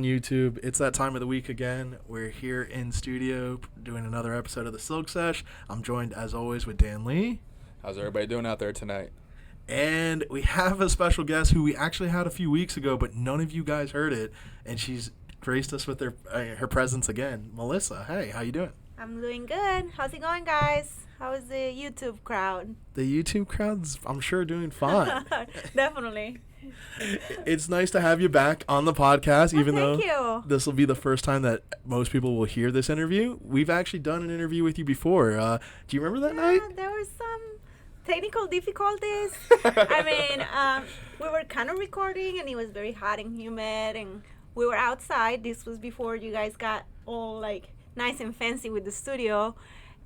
on YouTube. It's that time of the week again. We're here in studio doing another episode of the Silk Sesh. I'm joined, as always, with Dan Lee. How's everybody doing out there tonight? And we have a special guest who we actually had a few weeks ago, but none of you guys heard it. And she's graced us with her presence again. Melissa, hey, how you doing? I'm doing good. How's it going, guys? How is the YouTube crowd? The YouTube crowd's, I'm sure, doing fine. Definitely. It's nice to have you back on the podcast, even thank though you. this will be the first time that most people will hear this interview. We've actually done an interview with you before. Do you remember that night? There were some technical difficulties. We were kind of recording, and it was very hot and humid, and we were outside. This was before you guys got all, like, nice and fancy with the studio,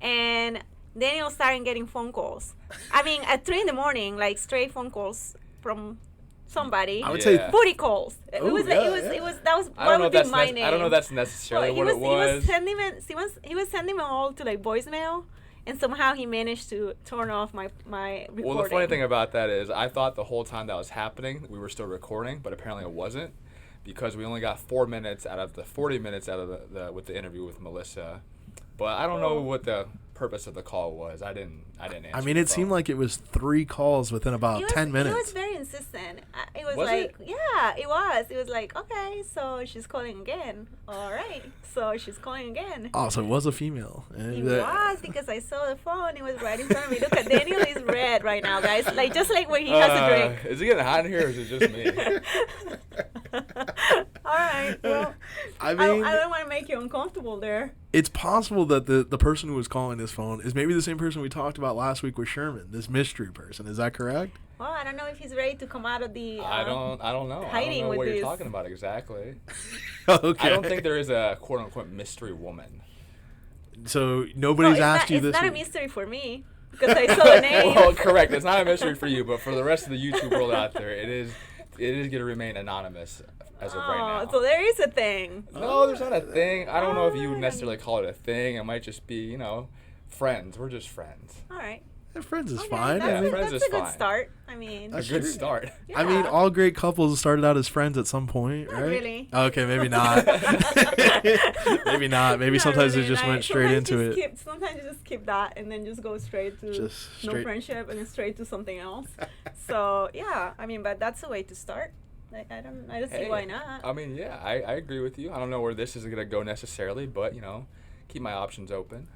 and Daniel started getting phone calls. At 3 in the morning, like, straight phone calls from somebody. I would say booty calls. That was what would be my name. I don't know if that's necessarily what it was. He was sending them all to, like, voicemail, and somehow he managed to turn off my recording. Well, the funny thing about that is I thought the whole time that was happening we were still recording, but apparently it wasn't, because we only got 4 minutes out of the 40 minutes out of the with the interview with Melissa. But I don't know what the purpose of the call was. I didn't answer. It seemed like it was 3 calls within about 10 minutes. He was very insistent. It was it? Yeah, it was. It was like, okay, so she's calling again. All right, so she's calling again. Oh, so it was a female. It was, because I saw the phone. It was right in front of me. Look at Daniel is red right now, guys. Like, just like when he has a drink. Is it getting hot in here, or is it just me? All right. Well, I don't want to make you uncomfortable there. It's possible that the person who was calling this phone is maybe the same person we talked about last week with Sherman, this mystery person. Is that correct? Well, I don't know if he's ready to come out of the I don't know. I don't know what you're talking about exactly. Okay. I don't think there is a quote-unquote mystery woman. So nobody's asked you this. It's not a mystery for me, because I saw the name. Well, correct. It's not a mystery for you, but for the rest of the YouTube world out there, it is going to remain anonymous as of right now. So there is a thing. No, there's not a thing. I don't know if you would necessarily call it a thing. It might just be, friends. We're just friends. All right. Friends is fine. Friends is a good fine. start. A good start. Yeah. All great couples started out as friends at some point, Not right? really. Okay, maybe not. Maybe not. Maybe Not sometimes really. they just went straight into it. Sometimes you just skip that and then just go straight to no friendship and then straight to something else. So yeah, but that's a way to start. Like, I don't see why not. I agree with you. I don't know where this is gonna go necessarily, but keep my options open.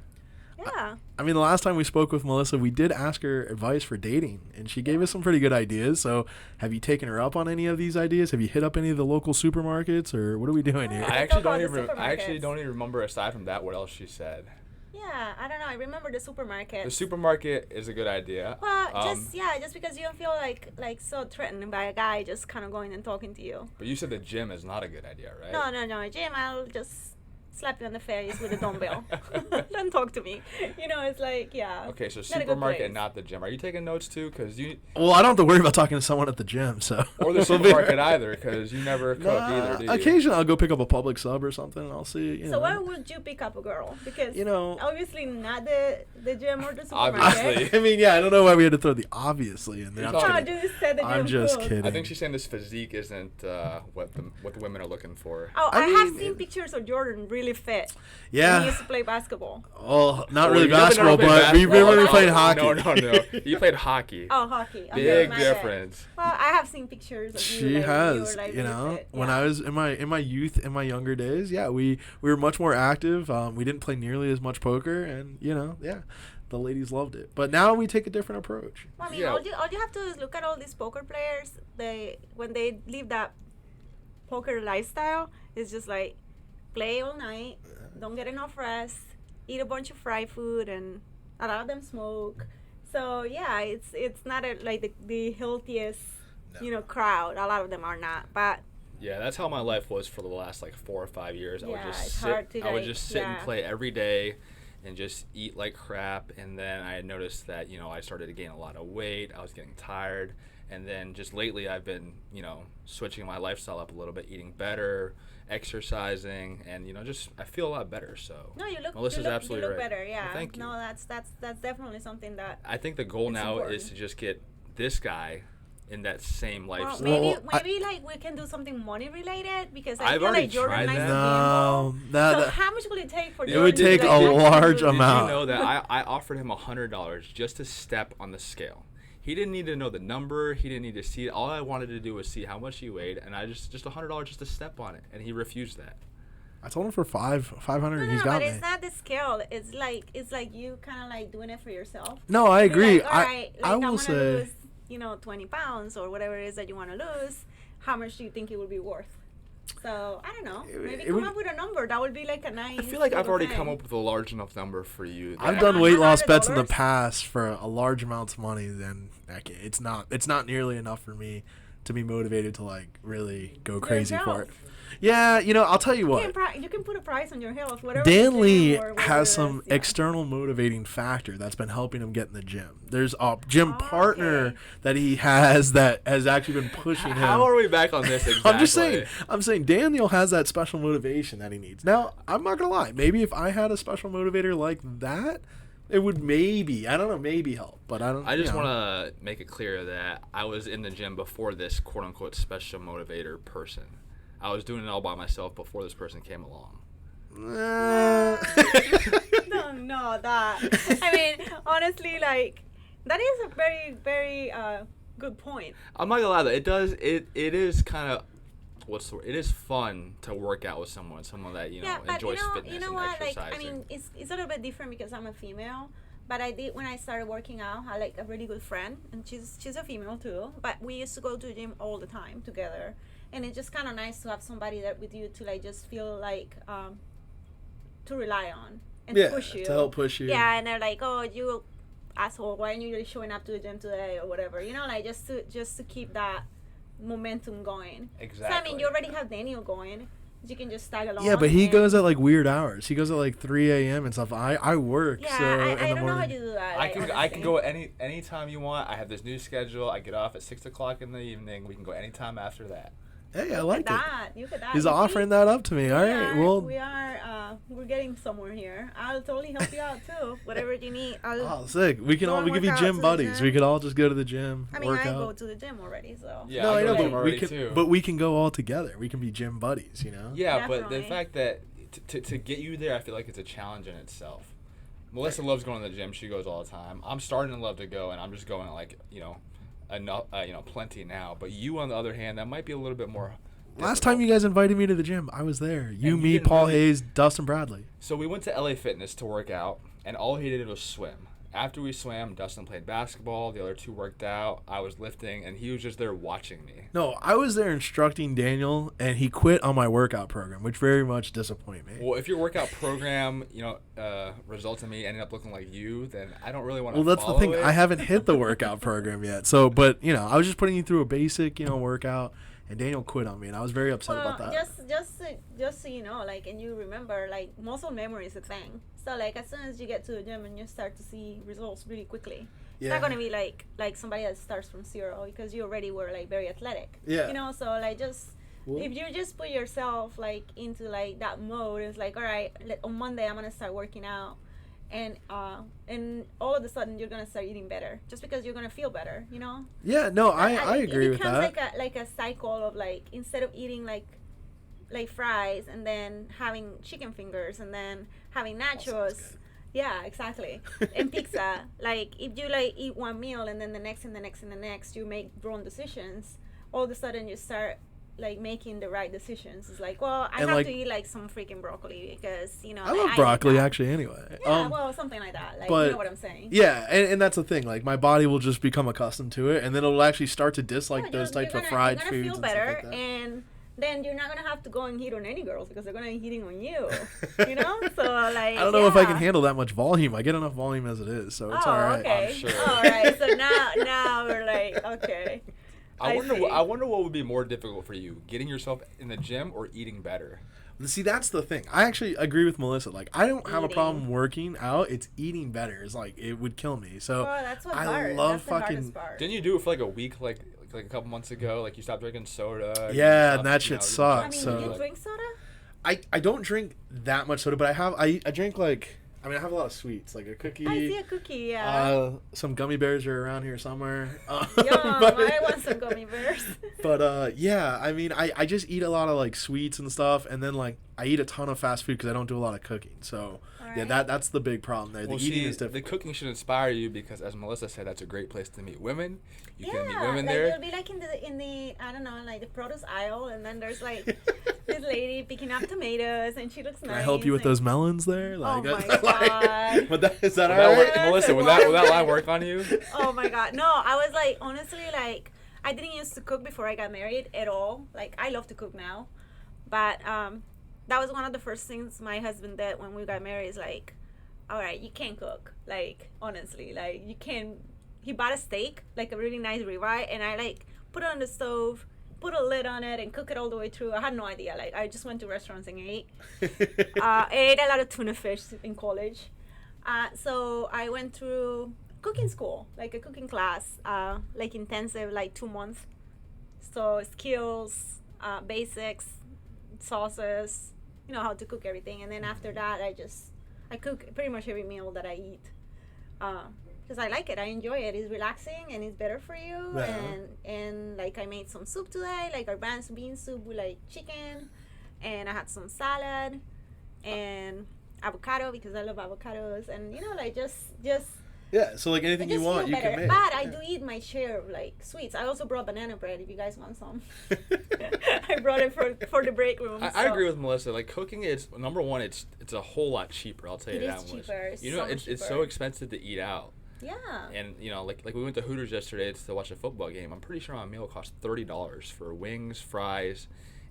Yeah. The last time we spoke with Melissa, we did ask her advice for dating, and she gave us some pretty good ideas. So have you taken her up on any of these ideas? Have you hit up any of the local supermarkets, or what are we doing here? I actually don't even remember, aside from that, what else she said. Yeah, I don't know. I remember the supermarket. The supermarket is a good idea. Well, just because you don't feel like so threatened by a guy just kind of going and talking to you. But you said the gym is not a good idea, right? No. Gym, I'll just slap you on the face with a dumbbell. Don't talk to me. It's like, yeah. Okay, so supermarket, not the gym. Are you taking notes too? Well, I don't have to worry about talking to someone at the gym, so. Or the supermarket either, because you never cook either, do you? Occasionally, I'll go pick up a Public sub or something, and I'll see. So where would you pick up a girl? Because obviously not the gym or the supermarket. Obviously. I don't know why we had to throw the obviously in there. I'm just kidding. I think she's saying this physique isn't what the women are looking for. Oh, I have seen pictures of Jordan really fit. Yeah. He used to play basketball. Oh, not really basketball, but we remember playing hockey. No. You played hocky. Oh, hockey. Big difference. Well, I have seen pictures of you. She has. Really fit. When I was in my youth, in my younger days, we were much more active. We didn't play nearly as much poker, and the ladies loved it. But now we take a different approach. Well, all you have to do is look at all these poker players. When they leave that poker lifestyle, it's just like play all night, don't get enough rest, eat a bunch of fried food, and a lot of them smoke. So it's not the healthiest crowd. A lot of them are not, but. Yeah, that's how my life was for the last 4 or 5 years. I would just sit and play every day and just eat like crap. And then I noticed that, I started to gain a lot of weight. I was getting tired. And then just lately I've been, switching my lifestyle up a little bit, eating better, exercising, and, I feel a lot better. So no, Melissa's absolutely right. Better, yeah. Well, thank you. No, that's definitely something that I think the goal now important. is to just get this guy in that same lifestyle. Maybe like we can do something money related because I I've feel already like Jordan tried likes that. to gamble. So how much will it take for Jordan? It would take a large amount. Did you know that I offered him $100 just to step on the scale? He didn't need to know the number. He didn't need to see it. All I wanted to do was see how much he weighed, and I just $100 just to step on it, and he refused that. I told him for 500. No, He's got but me. it's not the scale. It's like you kind of like doing it for yourself. No, I agree. Like, all right, I will say, lose, 20 pounds or whatever it is that you want to lose. How much do you think it would be worth? So I don't know. Maybe come up with a number. That would be like a nice. I feel like I've already come up with a large enough number for you. I've done weight loss bets in the past for a large amount of money. Then it's not nearly enough for me to be motivated to like really go crazy for it. Yeah, I'll tell you what. You can put a price on your health. Whatever. Dan Lee has some external motivating factor that's been helping him get in the gym. There's a gym partner that he has that has actually been pushing him. How are we back on this exactly? I'm saying Daniel has that special motivation that he needs. Now, I'm not going to lie. Maybe if I had a special motivator like that, it would maybe help. But I just want to make it clear that I was in the gym before this quote-unquote special motivator person. I was doing it all by myself before this person came along. No, that. I mean, honestly, like, that is a very, very good point. I'm not gonna lie though. It is kind of, what's the word? It is fun to work out with someone that enjoys fitness and exercising. Like, I mean, it's a little bit different because I'm a female. But I did when I started working out. I had like a really good friend, and she's a female too. But we used to go to the gym all the time together. And it's just kind of nice to have somebody there with you to like just feel like to rely on and push you. To help push you. Yeah, and they're like, "Oh, you asshole, why aren't you really showing up to the gym today or whatever?" Like just to keep that momentum going. Exactly. So I mean, you already have Daniel going. You can just tag along. Yeah, but he goes at like weird hours. He goes at like 3 a.m. and stuff. I work. Yeah, so I don't know how you do that. I can go any time you want. I have this new schedule. I get off at 6:00 in the evening. We can go anytime after that. Hey, I like that. You could that. He's offering that up to me. All right, well, we're getting somewhere here. I'll totally help you out too. Whatever you need. Sick. We could be gym buddies. We could all just go to the gym. I mean, I go to the gym already, so. Yeah, no, I know, but we can go all together. We can be gym buddies, Yeah, definitely. But the fact that to get you there, I feel like it's a challenge in itself. Melissa loves going to the gym. She goes all the time. I'm starting to love to go, and I'm just going like enough, plenty now. But you, on the other hand, that might be a little bit more difficult. Last time you guys invited me to the gym, I was there. You, me, Paul Hayes, Dustin Bradley. So we went to LA Fitness to work out, and all he did was swim. After we swam, Dustin played basketball, the other two worked out, I was lifting, and he was just there watching me. No, I was there instructing Daniel, and he quit on my workout program, which very much disappointed me. Well, if your workout program, results in me ending up looking like you, then I don't really want to follow it. Well, that's the thing. I haven't hit the workout program yet. So, but, I was just putting you through a basic, workout, and Daniel quit on me, and I was very upset about that. Just so you know, like, and you remember, like, muscle memory is a thing. So, like, as soon as you get to the gym and you start to see results really quickly, it's not going to be like somebody that starts from zero because you already were, like, very athletic. Yeah. So, like, if you just put yourself, like, into, like, that mode, it's like, all right, on Monday I'm going to start working out. And all of a sudden you're gonna start eating better just because you're gonna feel better, Yeah, no, I agree with that. It becomes like a cycle of like instead of eating like fries and then having chicken fingers and then having nachos. Yeah, exactly. And pizza. Like if you like eat one meal and then the next and the next and the next, you make wrong decisions. All of a sudden you start like making the right decisions. It's like, well, I have to eat like some freaking broccoli because I love broccoli actually anyway. Yeah, well, something like that. Like, but, you know what I'm saying? Yeah, and that's the thing. Like my body will just become accustomed to it, and then it'll actually start to dislike those types of fried foods. You're gonna feel better, and then you're not gonna have to go and hit on any girls because they're gonna be hitting on you. So like, I don't know if I can handle that much volume. I get enough volume as it is, so it's all right. Okay. I'm sure. All right. So now we're like, okay. I wonder what would be more difficult for you, getting yourself in the gym or eating better. See, that's the thing. I actually agree with Melissa. Like, I don't have a problem working out. It's eating better. It's like it would kill me. So that's what's I hard. love that's fucking. Didn't you do it for like a week, like a couple months ago? Like you stopped drinking soda. Yeah, and that shit sucks. I mean, you drink soda? I don't drink that much soda, but I drink like I mean, I have a lot of sweets, like a cookie. I see a cookie, yeah. Some gummy bears are around here somewhere. Yum, I want some gummy bears. But, yeah, I mean, I just eat a lot of, like, sweets and stuff, and then, like, I eat a ton of fast food because I don't do a lot of cooking. So, yeah, that's the big problem there. Well, the eating is difficult. The cooking should inspire you because, as Melissa said, that's a great place to meet women. You can meet women like there. You'll be, like, in the I don't know, like, the produce aisle, and then there's, like, this lady picking up tomatoes, and she looks nice. Can I help you with those melons there? Like, oh, my God. Is that all right? Melissa, would that line work on you? Oh, my God. No, I was, like, honestly, like, I didn't used to cook before I got married at all. Like, I love to cook now. But that was one of the first things my husband did when we got married is, like, all right, you can't cook. Like, honestly, like, you can't. He bought a steak, like a really nice ribeye, and I, like, put it on the stove, put a lid on it, and cook it all the way through. I had no idea. Like, I just went to restaurants and ate. I ate a lot of tuna fish in college. So I went through cooking school, like a cooking class, like intensive, like 2 months. So skills, basics, sauces, you know, how to cook everything. And then after that, I cook pretty much every meal that I eat. Because I like it. I enjoy it. It's relaxing and it's better for you. Yeah. And like I made some soup today, like advanced bean soup with like chicken, and I had some salad and avocado because I love avocados, and you know, like just yeah. So like anything you want, you can make. But I do eat my share of like sweets. I also brought banana bread if you guys want some. I brought it for the break room. I agree with Melissa. Like cooking is number one. It's a whole lot cheaper. I'll tell you that. It is cheaper. You know, it's so expensive to eat out. Yeah. And you know, like we went to Hooters yesterday to watch a football game. I'm pretty sure my meal cost $30 for wings, fries,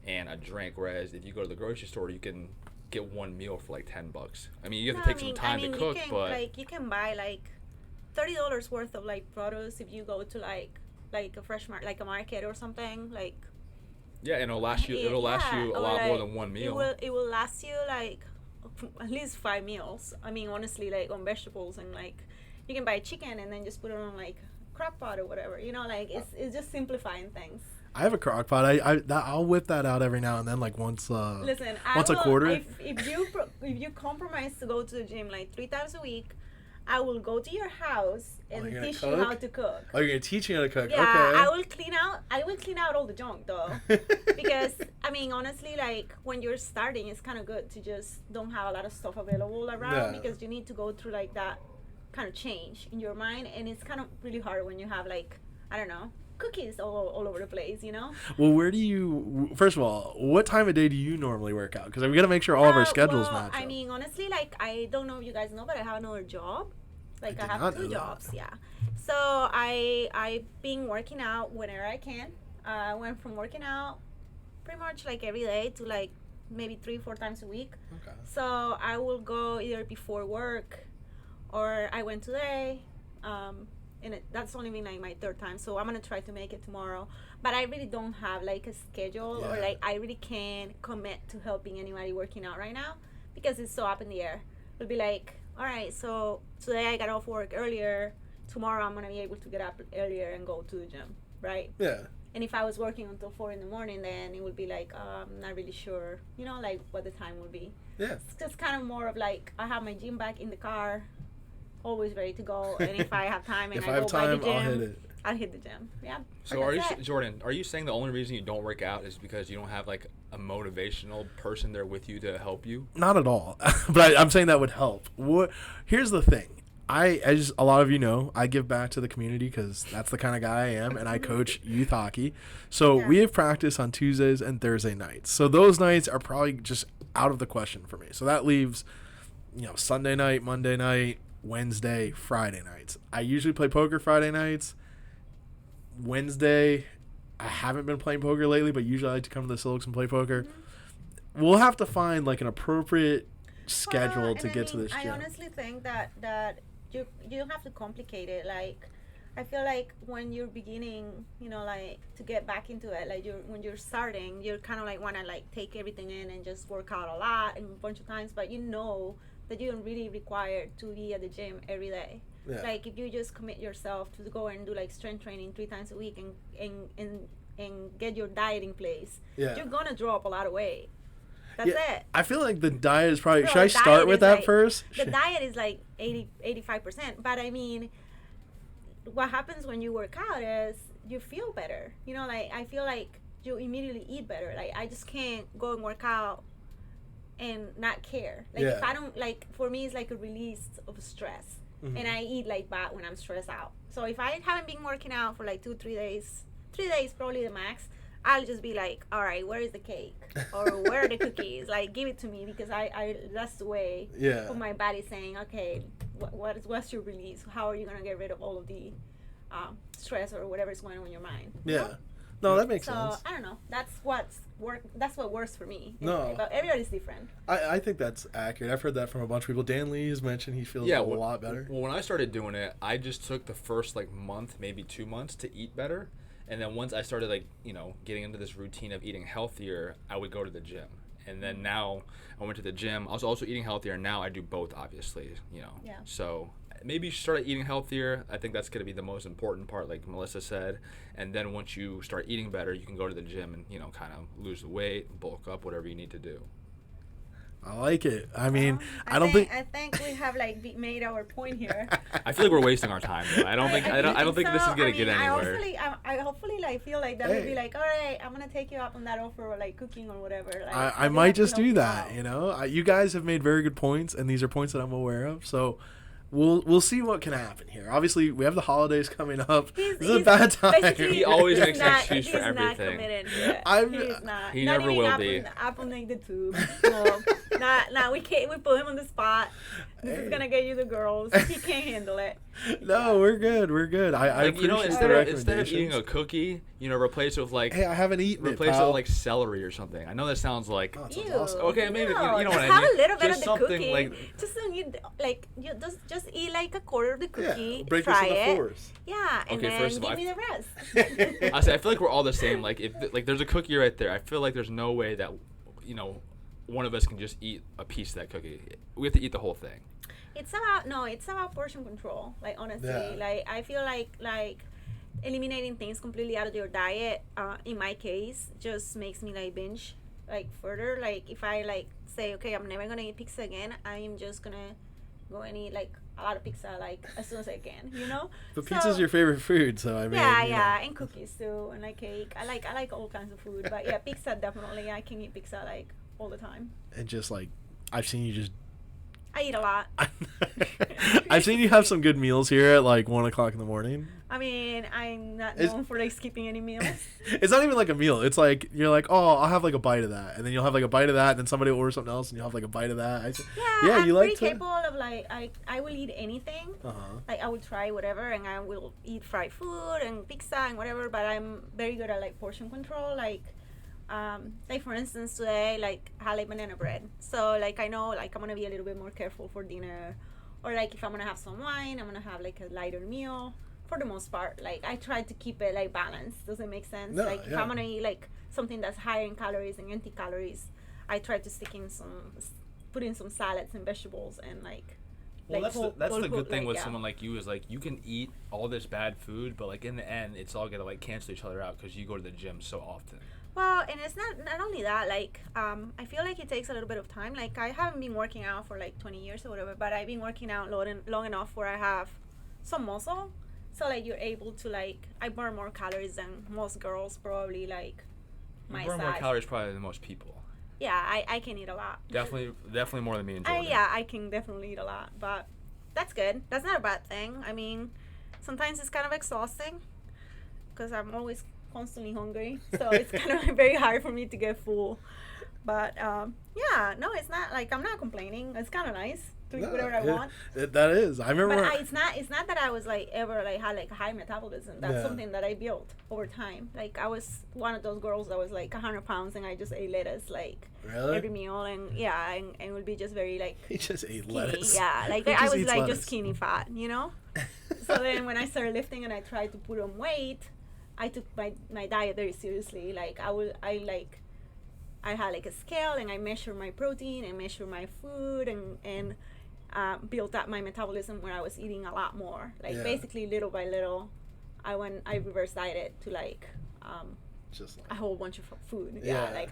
and a drink. Whereas if you go to the grocery store, you can get one meal for like $10. I mean, you have to take some time to cook, but like you can buy like $30 worth of like produce if you go to like a fresh market, like a market or something. Like yeah, and it'll last you. It'll last you a lot more than one meal. It will last you like at least 5 meals. I mean, honestly, like on vegetables and like. You can buy chicken and then just put it on like crock pot or whatever. You know, like it's just simplifying things. I have a crock pot. I'll whip that out every now and then, like once. Listen, once a quarter. If you compromise to go to the gym like 3 times a week, I will go to your house and teach you how to cook. Oh, you're gonna teach me how to cook? Yeah, okay. I will clean out all the junk though, because I mean honestly, like when you're starting, it's kind of good to just don't have a lot of stuff available around because you need to go through like that kind of change in your mind, and it's kind of really hard when you have like I don't know cookies all over the place, you know. Well, where do you first of all, what time of day do you normally work out? Because we got to make sure all of our schedules match. I mean honestly, like I don't know if you guys know, but I have another job. Like I have 2 jobs. Yeah. So I've been working out whenever I can. I went from working out pretty much like every day to like maybe 3-4 times a week. Okay. So I will go either before work. Or I went today, and that's only been like my 3rd time, so I'm gonna try to make it tomorrow. But I really don't have like a schedule, or like I really can't commit to helping anybody working out right now because it's so up in the air. It'll be like, all right, so today I got off work earlier. Tomorrow I'm gonna be able to get up earlier and go to the gym, right? Yeah. And if I was working until 4 in the morning, then it would be like I'm not really sure, you know, like what the time would be. Yeah. It's just kind of more of like I have my gym bag in the car. Always ready to go, and if I have time and I go by the gym, I'll hit the gym. Yeah. So are you, Jordan? Are you saying the only reason you don't work out is because you don't have like a motivational person there with you to help you? Not at all, but I'm saying that would help. Here's the thing. As a lot of you know, I give back to the community because that's the kind of guy I am, and I coach youth hockey. So we have practice on Tuesdays and Thursday nights. So those nights are probably just out of the question for me. So that leaves, you know, Sunday night, Monday night, Wednesday, Friday nights. I usually play poker Friday nights. Wednesday, I haven't been playing poker lately, but usually I like to come to the Silks and play poker. Mm-hmm. We'll have to find like an appropriate schedule to get to this gym. I honestly think that you don't have to complicate it. Like I feel like when you're beginning, you know, like to get back into it, like when you're starting, you're kind of like want to like take everything in and just work out a lot and a bunch of times, but you know that you don't really require to be at the gym every day. Yeah. Like if you just commit yourself to go and do like strength training 3 times a week and get your diet in place, you're gonna drop a lot of weight. That's it. I feel like the diet is probably... Should I start with that first? The diet is like 85%. But I mean, what happens when you work out is you feel better. You know, like I feel like you immediately eat better. Like I just can't go and work out and not care. Like if I don't, like for me it's like a release of stress. And I eat like bad when I'm stressed out. So if I haven't been working out for like 2-3 days, 3 days probably the max, I'll just be like, all right, where is the cake? Or where are the cookies? Like, give it to me, because I that's the way of my body saying, okay, what's your release? How are you going to get rid of all of the stress or whatever's going on in your mind? Yeah. You know? No, that makes sense. So, I don't know. That's what works for me. No. But everybody's different. I think that's accurate. I've heard that from a bunch of people. Dan Lee has mentioned he feels a lot better. Well, when I started doing it, I just took the first, like, month, maybe 2 months to eat better. And then once I started, like, you know, getting into this routine of eating healthier, I would go to the gym. And then now I went to the gym. I was also eating healthier. And now I do both, obviously, you know. Yeah. So maybe you start eating healthier. I think that's going to be the most important part, like Melissa said. And then once you start eating better, you can go to the gym and, you know, kind of lose the weight, bulk up, whatever you need to do. I like it. I mean, I think we have like made our point here. I feel like we're wasting our time, though. I don't think this is gonna get anywhere. I hopefully like feel like that would be like, all right, I'm gonna take you up on that offer, or like cooking or whatever. Like, I might just do that. You know, you guys have made very good points, and these are points that I'm aware of. So we'll see what can happen here. Obviously, we have the holidays coming up. This is a bad time. He always makes an excuse for everything. He's not. He never will be. Up on like the tube. No, we can't. We put him on the spot. This is gonna get you the girls. He can't handle it. No, we're good. We're good. I like, you know, instead of eating a cookie, you know, replace it with like. Hey, I haven't eaten it. Replace it with like celery or something. I know that sounds like. Oh, sounds awesome. Okay, maybe you know what I mean. Have a little bit just of the cookie. Like, just so you like, you just eat like a quarter of the cookie. Break try this into it. fours. Yeah, and then first of give all, me the rest. I feel like we're all the same. Like if like there's a cookie right there, I feel like there's no way that, you know, one of us can just eat a piece of that cookie. We have to eat the whole thing. It's about portion control. Like honestly, like I feel like eliminating things completely out of your diet, in my case, just makes me like binge like further. Like if I like say, okay, I'm never gonna eat pizza again, I am just gonna go and eat like a lot of pizza like as soon as I can, you know. But pizza's your favorite food, so I mean. Yeah, and cookies too, and like cake. I like all kinds of food, but yeah, pizza definitely. I can eat pizza like all the time. And just like, I've seen you just. I eat a lot. I've seen you have some good meals here at like 1 o'clock in the morning. I mean, I'm not known for like skipping any meals. It's not even like a meal. It's like you're like, oh, I'll have like a bite of that, and then you'll have like a bite of that, and then somebody will order something else, and you'll have like a bite of that. I'm you pretty capable of like I will eat anything. Like I will try whatever, and I will eat fried food and pizza and whatever. But I'm very good at like portion control. Like for instance today, like I had like banana bread, so like I know like I'm gonna be a little bit more careful for dinner, or like if I'm gonna have some wine, I'm gonna have like a lighter meal. For the most part, like I try to keep it like balanced. Does it make sense? No, like if I'm gonna eat like something that's higher in calories and empty calories, I try to put in some salads and vegetables and like. Well, that's the good thing with someone like you is like you can eat all this bad food, but like in the end, it's all gonna like cancel each other out because you go to the gym so often. Well, and it's not only that, like, I feel like it takes a little bit of time. Like, I haven't been working out for, like, 20 years or whatever, but I've been working out long enough where I have some muscle. So, like, you're able to, like, I burn more calories than most girls, probably, like, my size. You burn more calories probably than most people. Yeah, I can eat a lot. Definitely more than me and Jordan. Yeah, I can definitely eat a lot, but that's good. That's not a bad thing. I mean, sometimes it's kind of exhausting because I'm always constantly hungry, so it's kind of very hard for me to get full. But yeah, no, it's not like I'm not complaining. It's kind of nice to eat whatever I want. That is. I remember. But it's not that I was like ever like had like a high metabolism. That's something that I built over time. Like I was one of those girls that was like 100 pounds and I just ate lettuce like every meal, and and would be just very like. He just ate skinny. lettuce. Yeah, like I was like just skinny fat, you know. So then when I started lifting and I tried to put on weight, I took my diet very seriously. Like I had like a scale and I measured my protein and measured my food and built up my metabolism where I was eating a lot more. Like basically little by little, I reverse dieted to like just like a whole bunch of food. Yeah, like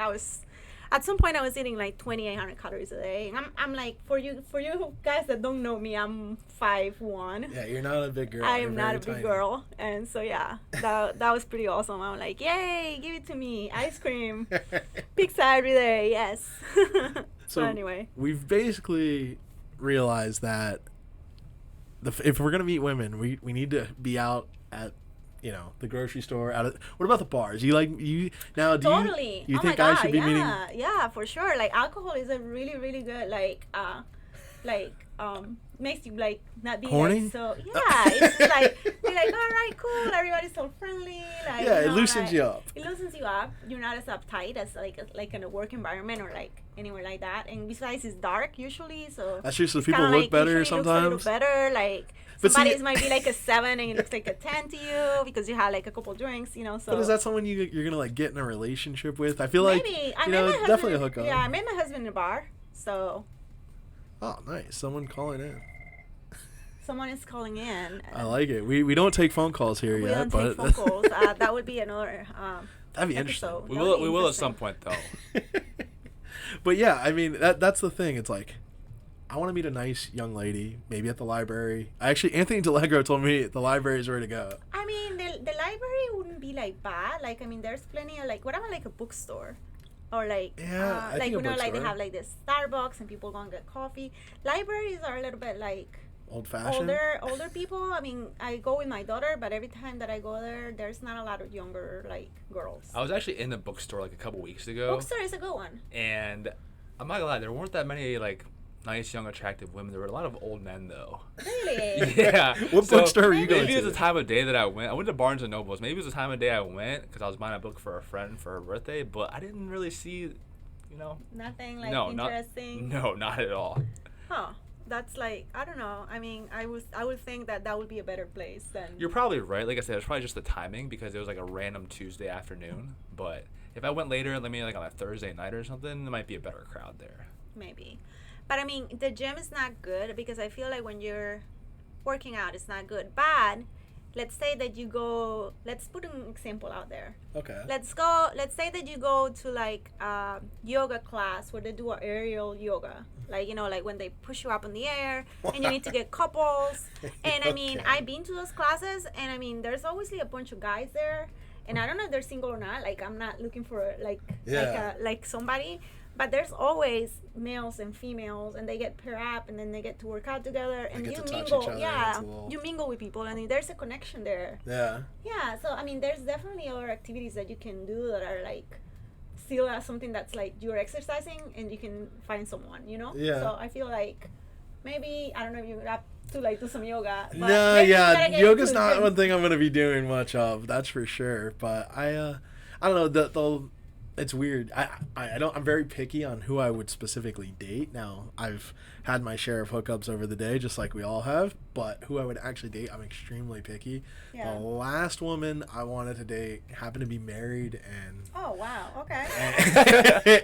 at some point I was eating like 2,800 calories a day, and I'm like, for you guys that don't know me, I'm 5'1". Yeah, you're not a big girl. I am not a big girl, and so yeah, that was pretty awesome. I'm like, yay, give it to me, ice cream, pizza every day, yes. So anyway, we've basically realized that if we're gonna meet women, we need to be out at, you know, the grocery store. What about the bars? Do you totally. You think guys should be meeting? Yeah, for sure. Like alcohol is a really, really good makes you like not be horny. Like, so yeah, it's just like you're like, all right, cool. Everybody's so friendly. Like, yeah, it loosens you up. It loosens you up. You're not as uptight as like in a work environment or like anywhere like that. And besides, it's dark usually, so that's true. So people look better sometimes. Looks a little better, like. Somebody's might be like a 7 and it looks like a 10 to you because you had like a couple drinks, you know. So. But is that someone you're gonna like get in a relationship with? I feel like maybe. Definitely a hookup. Yeah, I met my husband in a bar, so. Oh, nice! Someone calling in. Someone is calling in. I like it. We don't take phone calls here we yet, don't take phone calls. That would be another. That'd be episode. interesting. We will at some point though. But yeah, I mean that's the thing. It's like, I want to meet a nice young lady, maybe at the library. Actually, Anthony Delegro told me the library is where to go. I mean, the library wouldn't be like bad. Like, I mean, there's plenty of like, what about like a bookstore? Or like, like, you know, like they have like this Starbucks and people go and get coffee. Libraries are a little bit like old-fashioned. Older people. I mean, I go with my daughter, but every time that I go there, there's not a lot of younger like girls. I was actually in the bookstore like a couple weeks ago. Bookstore is a good one. And I'm not gonna lie, there weren't that many like nice, young, attractive women. There were a lot of old men, though. Really? Yeah. What bookstore were you going to? Maybe it was the time of day that I went. I went to Barnes & Noble's. Maybe it was the time of day I went because I was buying a book for a friend for her birthday, but I didn't really see, you know. Nothing, like, interesting? No, not at all. Huh. That's like, I don't know. I mean, I would think that would be a better place than... You're probably right. Like I said, it was probably just the timing because it was like a random Tuesday afternoon. But if I went later, maybe like on a Thursday night or something, there might be a better crowd there. Maybe. But I mean, the gym is not good because I feel like when you're working out, it's not good. But let's say that you go, let's put an example out there. Okay. Let's say that you go to like a yoga class where they do aerial yoga. Like, you know, like when they push you up in the air and you need to get couples. And I mean, I've been to those classes and I mean, there's obviously a bunch of guys there. And I don't know if they're single or not. Like, I'm not looking for like somebody. But there's always males and females, and they get paired up, and then they get to work out together, and you mingle. Yeah, you mingle with people, and there's a connection there. Yeah. Yeah. So I mean, there's definitely other activities that you can do that are like still something that's like you're exercising, and you can find someone. You know. Yeah. So I feel like maybe I don't know if you have to like do some yoga. But no. Yeah. Yoga's not one thing I'm gonna be doing much of. That's for sure. But I don't know it's weird. I'm very picky on who I would specifically date. Now, I've had my share of hookups over the day, just like we all have, but who I would actually date, I'm extremely picky. Yeah. The last woman I wanted to date happened to be married and... Oh, wow. Okay.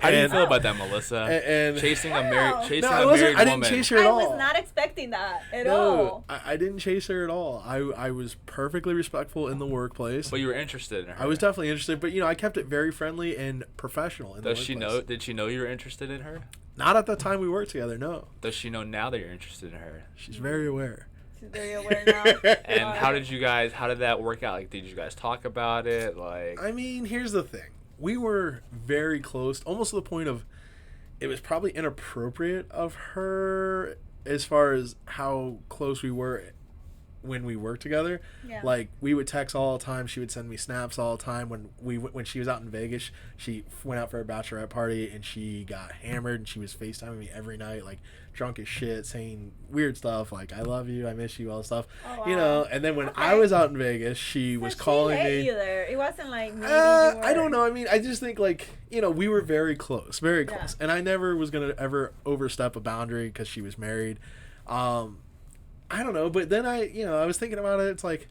How do you feel about that, Melissa? And chasing a married woman. I didn't chase her at all. I was not expecting that at all. I didn't chase her at all. I was perfectly respectful in the workplace. But you were interested in her. I was definitely interested, but, you know, I kept it very friendly and professional in the workplace. Did she know you were interested in her? Not at the time we worked together, no. Does she know now that you're interested in her? She's very aware. She's very aware now. And how did that work out? Like, did you guys talk about it? Like, I mean, here's the thing. We were very close, almost to the point of it was probably inappropriate of her as far as how close we were when we worked together. Yeah. Like, we would text all the time. She would send me snaps all the time. When she was out in Vegas, she went out for a bachelorette party and she got hammered and she was FaceTiming me every night, like drunk as shit, saying weird stuff like "I love you," "I miss you," all this stuff. Oh, wow. You know. And then when I was out in Vegas, she was calling me. You there. It wasn't like maybe I don't know. I mean, I just think like, you know, we were very close, Yeah. and I never was gonna ever overstep a boundary because she was married. I don't know, but then I was thinking about it. It's like,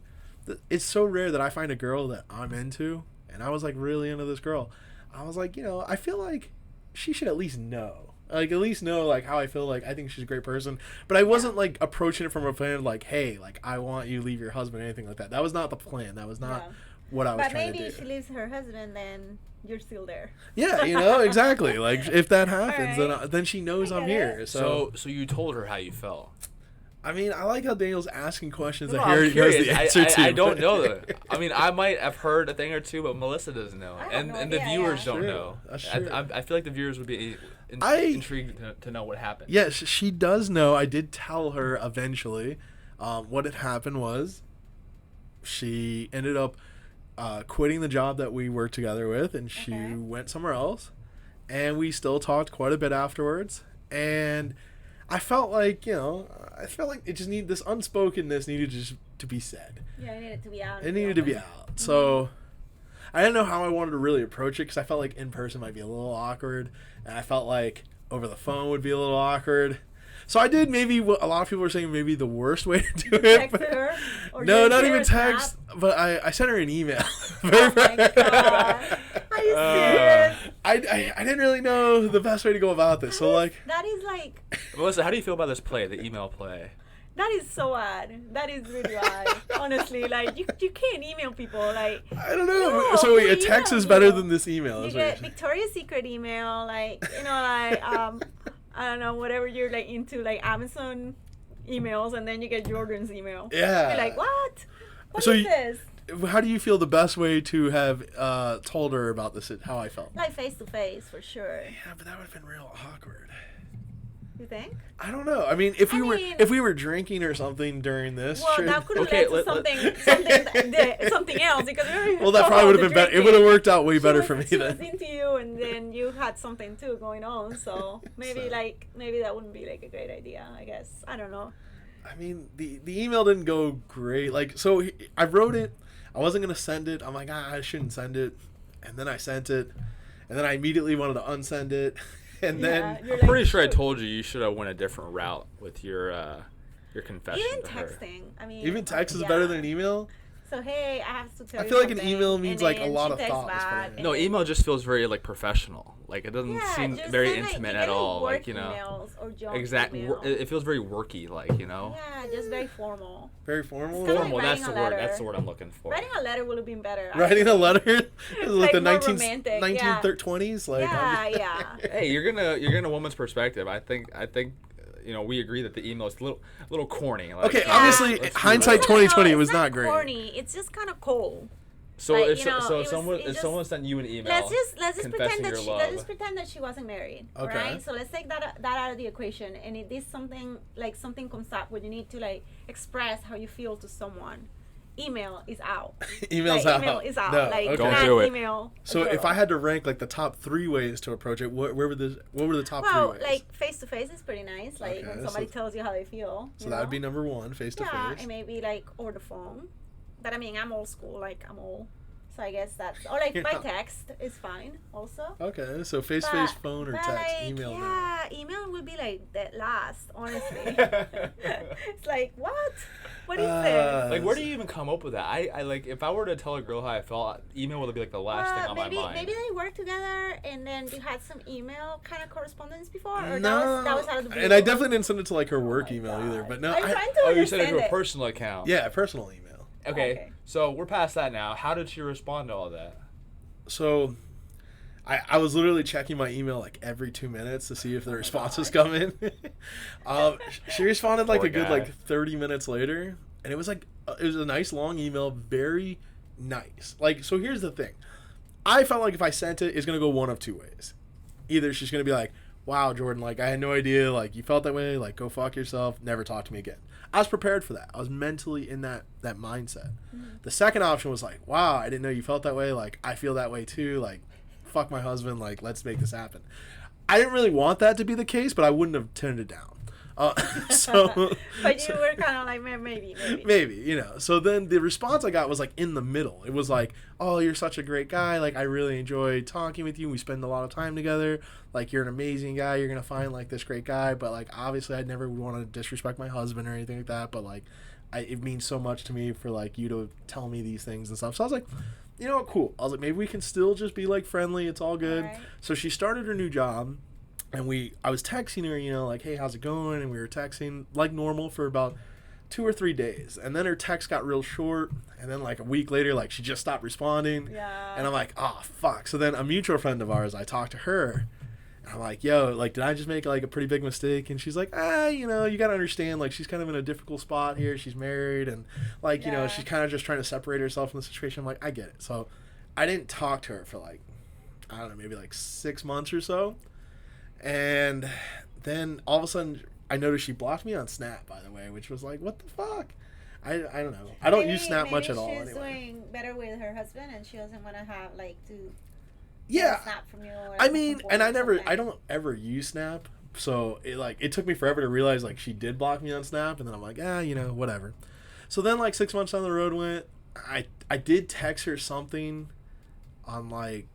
it's so rare that I find a girl that I'm into, and I was like really into this girl. I was like, you know, I feel like she should at least know like how I feel. Like, I think she's a great person, but I wasn't like approaching it from a plan of like, hey, like I want you to leave your husband or anything like that. That was not the plan. That was not what I was trying to do. But maybe if she leaves her husband, then you're still there. Yeah, exactly. Like, if that happens, then she knows I'm here. So you told her how you felt. I mean, I like how Daniel's asking questions that he already knows the answer to. I don't know that. I mean, I might have heard a thing or two, but Melissa doesn't know. And the viewers don't know. That's true. I feel like the viewers would be intrigued to know what happened. Yes, she does know. I did tell her eventually. What had happened was she ended up quitting the job that we worked together with, and she went somewhere else. And we still talked quite a bit afterwards. And I felt like, it just needed, this unspokenness needed just to be said. Yeah, it needed to be out. It needed to be out. So I didn't know how I wanted to really approach it because I felt like in person might be a little awkward. And I felt like over the phone would be a little awkward. So I did maybe what a lot of people are saying maybe the worst way to do it. Text her? Or no, not even text. But I sent her an email. Oh my God. Are you serious? I didn't really know the best way to go about this. That is like... Melissa, how do you feel about this play, the email play? That is so odd. That is really odd. Honestly, like, you can't email people. Like, I don't know. No, so wait, a text is better than this email. You get Victoria's Secret email, like, I don't know, whatever you're like into, like Amazon emails, and then you get Jordan's email. Yeah. You're like, what? What is this? How do you feel the best way to have told her about this? How I felt? Like face to face, for sure. Yeah, but that would have been real awkward. You think? I don't know. I mean, if we were drinking or something during this, well, sure. That could have led to something else because that probably would have been better. It would have worked out way better for me she then. was into you, and then you had something too going on. So maybe that wouldn't be like a great idea. I guess I don't know. I mean, the email didn't go great. Like, so I wrote it. I wasn't gonna send it. I'm like, I shouldn't send it, and then I sent it, and then I immediately wanted to unsend it. And then I'm pretty sure I told you should have went a different route with your confession. Even to her. texting. I mean, even text is better than an email. So hey, I have to tell you. I feel like something, an email means like a lot of thought. No, email just feels very like professional. Like it doesn't seem very intimate at all. Like exactly. It feels very worky. Like Yeah, just very formal. Very formal. Formal. Like that's the word. That's the word I'm looking for. Writing a letter would have been better. Writing a letter? Is like the 1920s. Like yeah. Hey, you're gonna woman's perspective. I think. We agree that the email is a little corny. Like, okay, obviously, hindsight 2020, it was not great. Corny. It's just kind of cold. So like, if someone sent you an email, let's just pretend that she wasn't married. Okay. Right? So let's take that out of the equation, and it is something comes up where you need to like express how you feel to someone. Email is out. Email is out. No, okay. Don't do it. Email. So if I had to rank like the top 3 ways to approach it, what were the top 3 ways? Well, like face to face is pretty nice. Like when somebody tells you how they feel. So that would be number 1, face to face. Yeah, and maybe like over the phone. But I mean, I'm old school. Like I'm old. So I guess by text is fine also. Okay, so face-to-face, phone, or text, like, email. Yeah, email would be like that last, honestly. It's like, what is this? Like, where do you even come up with that? I like, if I were to tell a girl how I felt, email would be like the last thing on my mind. Maybe they worked together and then you had some email kind of correspondence before? Or no, that was out of the blue? And I definitely didn't send it to like her work email either. But no, you sent it to a personal account. Yeah, personal email. Okay, so we're past that now. How did she respond to all that? So, I was literally checking my email like every 2 minutes to see if the responses come in. She responded like good 30 minutes later, and it was a nice long email, very nice. Like, so here's the thing. I felt like if I sent it, it's gonna go one of 2 ways. Either she's gonna be like, wow, Jordan, like I had no idea, like you felt that way, like go fuck yourself, never talk to me again. I was prepared for that. I was mentally in that mindset. Mm-hmm. The second option was like, wow, I didn't know you felt that way. Like, I feel that way too. Like, fuck my husband. Like, let's make this happen. I didn't really want that to be the case, but I wouldn't have turned it down. But you were kind of like, maybe, So then the response I got was like in the middle. It was like, oh, you're such a great guy. Like, I really enjoy talking with you. We spend a lot of time together. Like, you're an amazing guy. You're going to find like this great guy. But like, obviously I'd never want to disrespect my husband or anything like that. But like, it means so much to me for like you to tell me these things and stuff. So I was like, you know what, cool. I was like, maybe we can still just be like friendly. It's all good. Right. So she started her new job. And I was texting her, like, hey, how's it going? And we were texting like normal for about 2 or 3 days, and then her text got real short, and then like a week later, like she just stopped responding. Yeah. And I'm like, oh fuck. So then a mutual friend of ours, I talked to her, and I'm like, yo, like, did I just make like a pretty big mistake? And she's like, you know, you gotta understand, like, she's kind of in a difficult spot here. She's married, and like, you know, she's kind of just trying to separate herself from the situation. I'm like, I get it. So I didn't talk to her for like, I don't know, maybe like 6 months or so, and then all of a sudden I noticed she blocked me on Snap, by the way, which was like, what the fuck? I don't know. I don't use Snap much at all. Maybe she's doing better with her husband, and she doesn't want to have like to. Snap from you. Or I mean, and I don't ever use Snap, so it took me forever to realize like she did block me on Snap, and then I'm like, you know, whatever. So then like 6 months down the road went, I did text her something on like,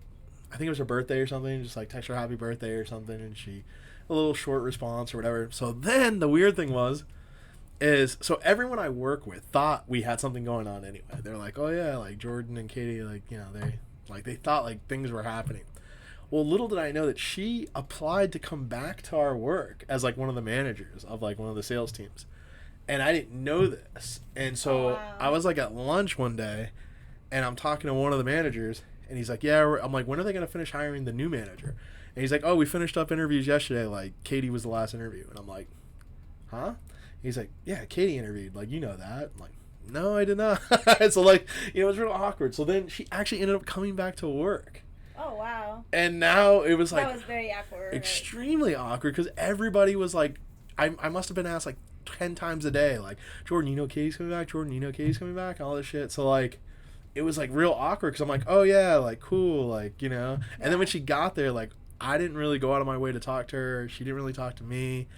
I think it was her birthday or something, just like text her happy birthday or something, and she. A little short response or whatever. So then the weird thing so everyone I work with thought we had something going on anyway. They're like, oh yeah, like Jordan and Katie, like, you know, they thought like things were happening. Well, little did I know that she applied to come back to our work as like one of the managers of like one of the sales teams. And I didn't know this. And so I was like at lunch one day, and I'm talking to one of the managers, and he's like, yeah, I'm like, when are they going to finish hiring the new manager? And he's like, oh, we finished up interviews yesterday. Like, Katie was the last interview. And I'm like, huh? He's like, yeah, Katie interviewed. Like, you know that. I'm like, no, I did not. So, like, you know, it was real awkward. So then she actually ended up coming back to work. Oh, wow. And now it was like... That was very awkward. Extremely awkward, because everybody was like... I must have been asked like 10 times a day. Like, Jordan, you know Katie's coming back? Jordan, you know Katie's coming back? All this shit. So, like... It was like real awkward, because I'm like, oh, yeah, like, cool. Like, you know? And then when she got there, like... I didn't really go out of my way to talk to her. She didn't really talk to me.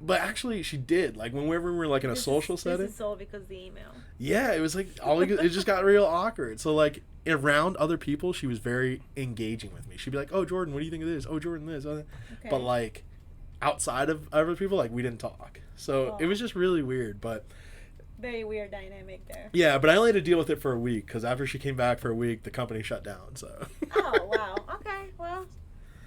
But actually, she did. Like, whenever we were, like, in a social setting. This is all because of the email. Yeah, it was, like, it just got real awkward. So, like, around other people, she was very engaging with me. She'd be like, oh, Jordan, what do you think of this? Oh, Jordan, this. Okay. But, like, outside of other people, like, we didn't talk. So, it was just really weird, but... Very weird dynamic there. Yeah, but I only had to deal with it for a week, because after she came back for a week, the company shut down, so... Oh, wow. Okay, well...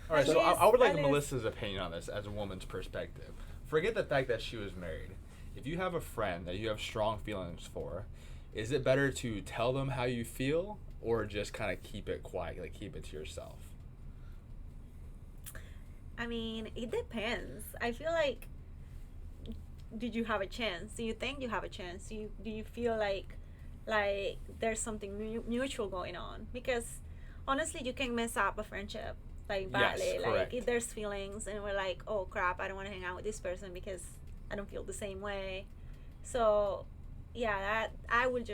All right, so I would like Melissa's opinion on this as a woman's perspective. Forget the fact that she was married. If you have a friend that you have strong feelings for, is it better to tell them how you feel or just kind of keep it quiet, like keep it to yourself? I mean, it depends. I feel like, did you have a chance? Do you think you have a chance? Do you feel like there's something mutual going on? Because honestly, you can mess up a friendship. Like badly, yes, like if there's feelings and we're like, oh crap, I don't want to hang out with this person because I don't feel the same way. So yeah, that I would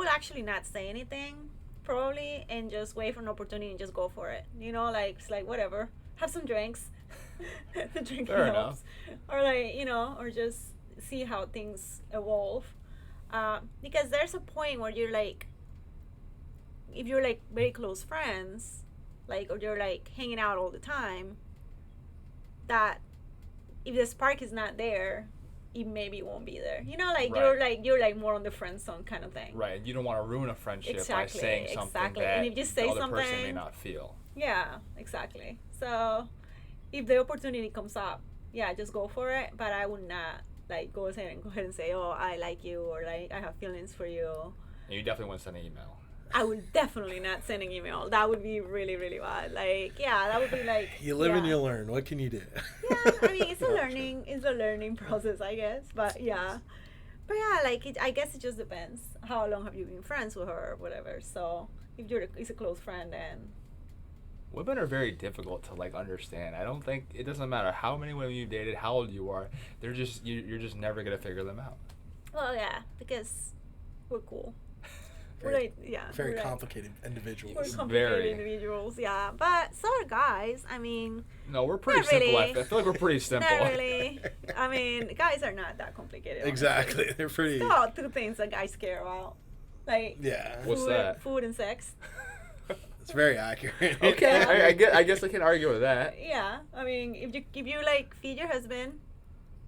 actually not say anything probably, and just wait for an opportunity and just go for it, you know, like it's like whatever, have some drinks. The drinking Fair helps enough. Or like, you know, or just see how things evolve, because there's a point where you're like, if you're like very close friends, like, or you're like hanging out all the time, that if the spark is not there, it maybe won't be there, you know, like you're like more on the friend zone kind of thing, right? You don't want to ruin a friendship by saying something that and if you say the other something, person may not feel. Yeah, exactly. So if the opportunity comes up, yeah, just go for it, but I would not like go ahead and say, oh, I like you, or like I have feelings for you. And you definitely wouldn't send an email. I would definitely not send an email. That would be really, really bad. Like, yeah, that would be like... You live and you learn. What can you do? Yeah, I mean, it's a learning process, I guess. But yeah. But yeah, like, I guess it just depends. How long have you been friends with her or whatever. So, if it's a close friend, then... Women are very difficult to, like, understand. I don't think... It doesn't matter how many women you've dated, how old you are. They're just... You're just never going to figure them out. Well, yeah, because we're cool. Very complicated individuals. We're complicated individuals, yeah. But so are guys. I mean... No, we're pretty simple. Really. I feel like we're pretty simple. Not really. I mean, guys are not that complicated. Exactly. Honestly. They're pretty... There are two things that guys care about. Like... Yeah. What's that? Food and sex. It's very accurate. Okay. I guess I can argue with that. Yeah. I mean, if you like, feed your husband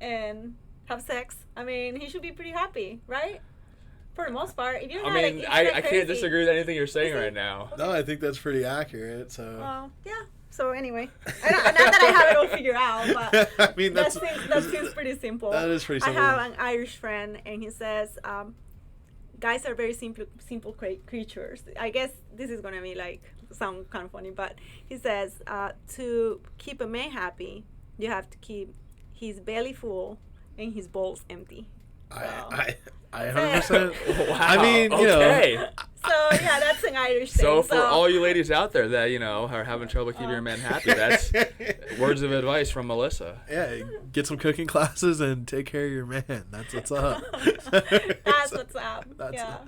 and have sex, I mean, he should be pretty happy, right? For the most part, if you're not, I can't disagree with anything you're saying right now. No, I think that's pretty accurate. So. Yeah. So anyway, not that I have it all figured out, but I mean, that seems pretty simple. That is pretty simple. I have an Irish friend, and he says, guys are very simple creatures. I guess this is gonna be like sound kind of funny, but he says to keep a man happy, you have to keep his belly full and his balls empty. So. I 100%. Wow. I mean, you know. So yeah, that's an Irish thing. So for all you ladies out there that are having trouble keeping your man happy, that's words of advice from Melissa. Yeah, get some cooking classes and take care of your man. That's what's up. That's what's up. Yeah.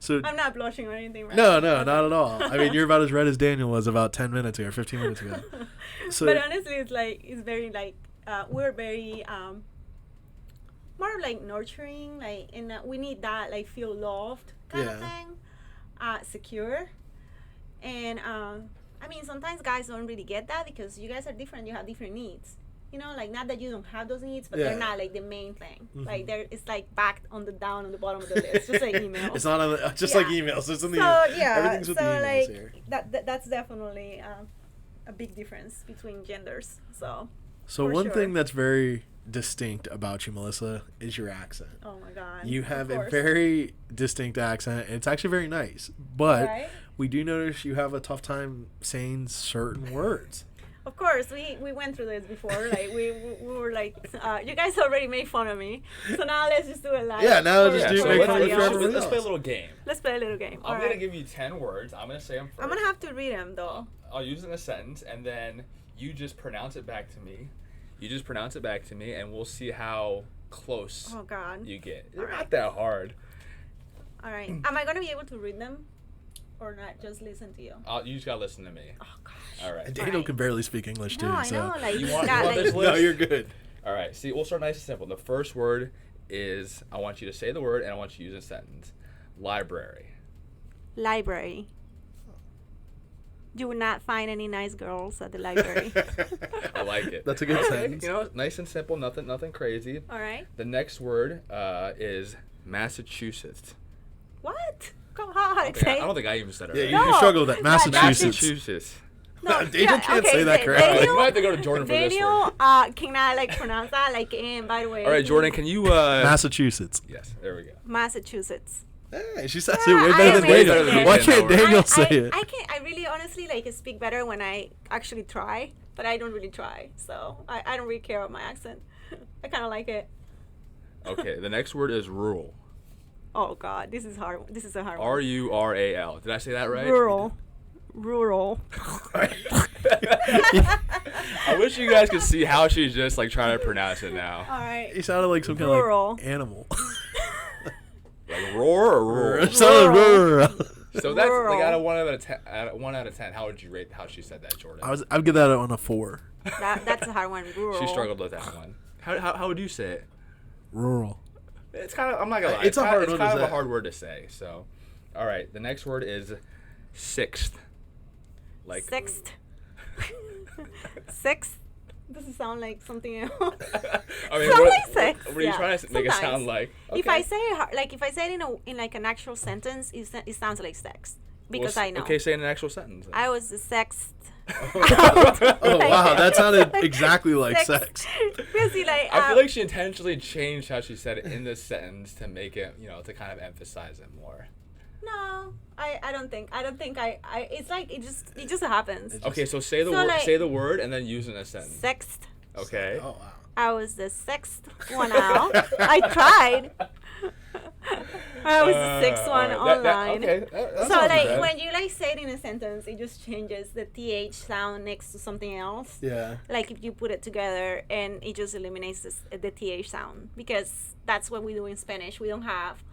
So I'm not blushing or anything. Right no, not at all. I mean, you're about as red as Daniel was about 10 minutes ago, or 15 minutes ago. So, but honestly, it's very we're very more like nurturing, and we need that feel loved kind of thing. Secure, and I mean sometimes guys don't really get that because you guys are different. You have different needs, not that you don't have those needs, but they're not the main thing. Mm-hmm. It's back on the bottom of the list, just like emails. It's not on the, just like emails. It's in the everything's with the emails here. That's definitely a big difference between genders. So one thing that's very distinct about you, Melissa, is your accent. Oh my God. You have a very distinct accent, and it's actually very nice. But we do notice you have a tough time saying certain words. Of course, we went through this before. We were you guys already made fun of me, so now let's just do it live. Yeah, now let's just make fun of everybody. Let's play a little game. Let's play a little game. I'm gonna give you 10 words. I'm gonna say them first. I'm gonna have to read them though. I'll use it in a sentence, and then you just pronounce it back to me. And we'll see how close you get. They're not that hard. All right. Am I going to be able to read them or not just listen to you? You just got to listen to me. Oh, gosh. All right. And Daniel can barely speak English, too. No, I know. You want this list? No, you're good. All right. See, we'll start nice and simple. The first word is, I want you to say the word, and I want you to use a sentence. Library. You would not find any nice girls at the library. I like it. That's a good sentence. Nice and simple, nothing crazy. All right. The next word is Massachusetts. What? I don't think I even said it right. Yeah, you struggle with that. Massachusetts. No, Daniel can't say that correctly. You might have to go to Jordan for this one. Daniel cannot pronounce that and by the way. All right, Jordan, can you Massachusetts. Yes, there we go. Massachusetts. Hey, she says it way better than Daniel. Why can't Daniel say it? I really honestly speak better when I actually try, but I don't really try. So I don't really care about my accent. I kind of like it. Okay, the next word is rural. Oh God, this is hard. This is a hard one. Rural. Did I say that right? Rural. I wish you guys could see how she's just trying to pronounce it now. All right. He sounded like some kind of animal. Like roar or rural? It sounded rural. So that's out of 1 out of 10. How would you rate how she said that, Jordan? I'd give that on a 4. That's a hard one. Rural. She struggled with that one. How would you say it? Rural. It's kind of. I'm not gonna lie. It's kind of a hard word to say. So, all right. The next word is sixth. Sixth. Sixth. Does it sound like something else? I mean, what are you trying to make it sound like? Okay. If I say it in an actual sentence, it sounds like sex because I know. Okay, say in an actual sentence. Then. I was the sexed. Oh wow, that sounded exactly like sex. I feel like she intentionally changed how she said it in this sentence to make it, to kind of emphasize it more. No, I don't think it's it just happens. Okay, so say the word and then use it in a sentence. Sexed. Okay. Oh wow. I was the sixth one out. I tried. I was the sixth one online. So when you say it in a sentence, it just changes the th sound next to something else. Yeah. Like if you put it together and it just eliminates the th sound because that's what we do in Spanish. We don't have.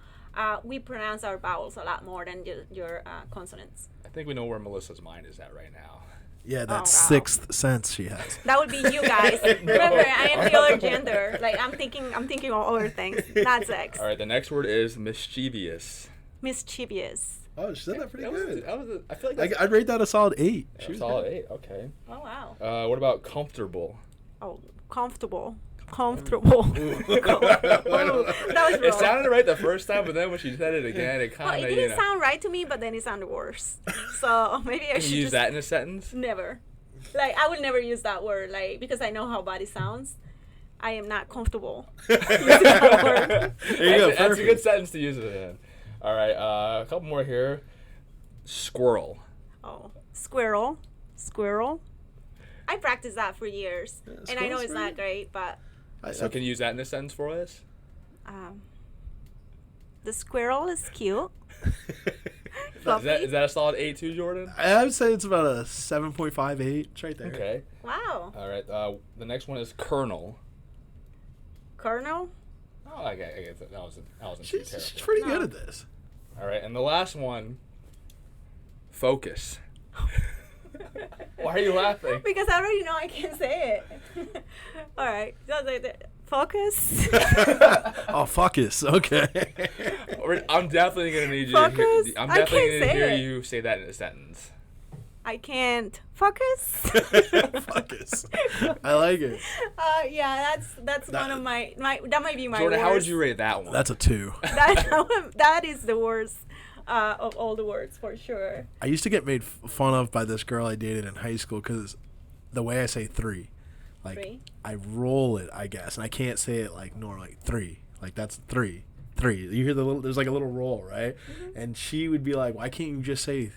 We pronounce our vowels a lot more than your consonants. I think we know where Melissa's mind is at right now. Yeah, that sixth sense she has. That would be you guys. Remember, I am the other gender. I'm thinking of other things, not sex. All right, the next word is mischievous. Mischievous. Oh, she said that pretty good. I feel like I'd rate that a solid 8. Yeah, solid 8. Okay. Oh wow. What about comfortable? Oh, comfortable. That was wrong. It sounded right the first time, but then when she said it again, it kind of. It didn't sound right to me, but then it sounded worse. So maybe I should use that in a sentence. Never. Like, I would never use that word, like, because I know how bad it sounds. I am not comfortable using that word. That's a good sentence to use it in. All right, a couple more here. Squirrel. Oh, squirrel. I practiced that for years, and I know it's not great, but. So can you use that in a sentence for us? The squirrel is cute. Is that a solid 8 too, Jordan? I would say it's about a 7.58. It's right there. Okay. Wow. All right. The next one is Colonel. Colonel? Oh, I guess that wasn't too terrible. She's pretty good at this. All right, and the last one, Focus. Why are you laughing? Because I already know I can't say it. All right. Focus. Oh, focus. Okay. I'm definitely gonna need you. Focus. I'm definitely gonna hear you say that in a sentence. I can't focus. Focus. I like it. Yeah, that's one of my that might be my Jordan, worst. how would you rate that one? That's a 2. That is the worst of all the words for sure. I used to get made fun of by this girl I dated in high school because the way I say 3. Like, 3? I roll it, I guess, and I can't say it like normal, like 3. Like, that's 3. You hear there's like a little roll, right? Mm-hmm. And she would be like, why can't you just say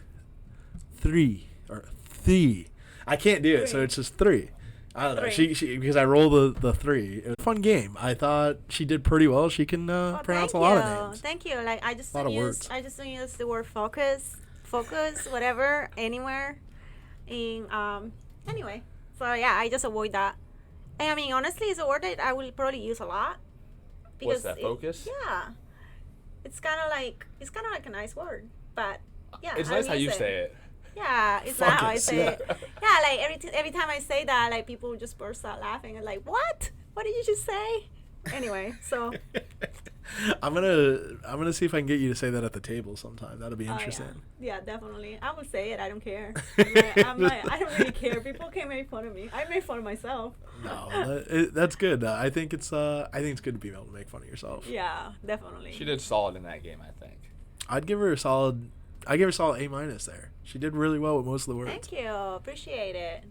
3 or 3? I can't do it, so it's just 3. I don't know. She because I roll the 3. It was a fun game. I thought she did pretty well. She can pronounce a lot of names. Thank you. Like, I just don't use the word focus, whatever, anywhere. Anyway. So yeah, I just avoid that. And I mean, honestly, it's a word that I will probably use a lot. What's that, focus? Yeah. It's kind of like a nice word, but yeah. It's nice how you say it. Yeah, it's not how I say it. Yeah, like every time I say that, like people just burst out laughing and like, what? What did you just say? Anyway, so. I'm gonna see if I can get you to say that at the table sometime. That'll be interesting. Yeah, definitely. I will say it. I don't care. I don't really care. People can make fun of me. I make fun of myself. No, that's good. I think it's good to be able to make fun of yourself. Yeah, definitely. She did solid in that game, I think. I'd give her a solid A- there. She did really well with most of the words. Thank you. Appreciate it.